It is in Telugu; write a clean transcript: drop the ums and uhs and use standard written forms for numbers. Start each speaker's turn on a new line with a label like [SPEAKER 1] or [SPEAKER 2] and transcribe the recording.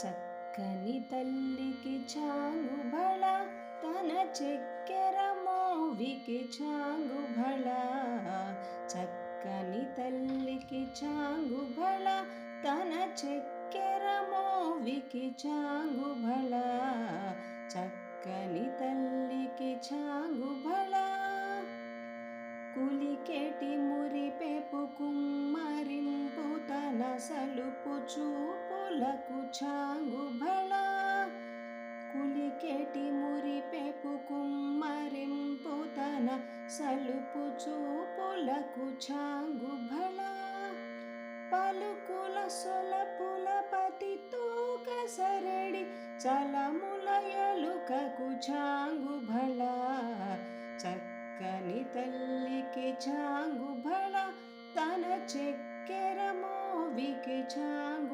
[SPEAKER 1] చక్కని తల్లికి చాంగుబళ తన చక్కెర మోవికి చాంగుబళ. చక్కని తల్లికి చాంగుబళ తన చక్కెర మోవికి చాంగుబళ. చక్కని తల్లికి చాంగుబళ. కులికెటి మురిపెపు కుమ్మరింపు తన సలుపు చూపులకు చాంగుబళ. కులికెటి మురిపెపు కుమ్మరింపు తన సలుపు చూపులకు చాంగుబళ. పలుకుల సొలపుల పతితో కసరడి చలముల ఎలుకకు చాంగుబళ. చక్కని తల్లికి చాంగుబళ తన చక్కెర మోవికి చాంగుబళ.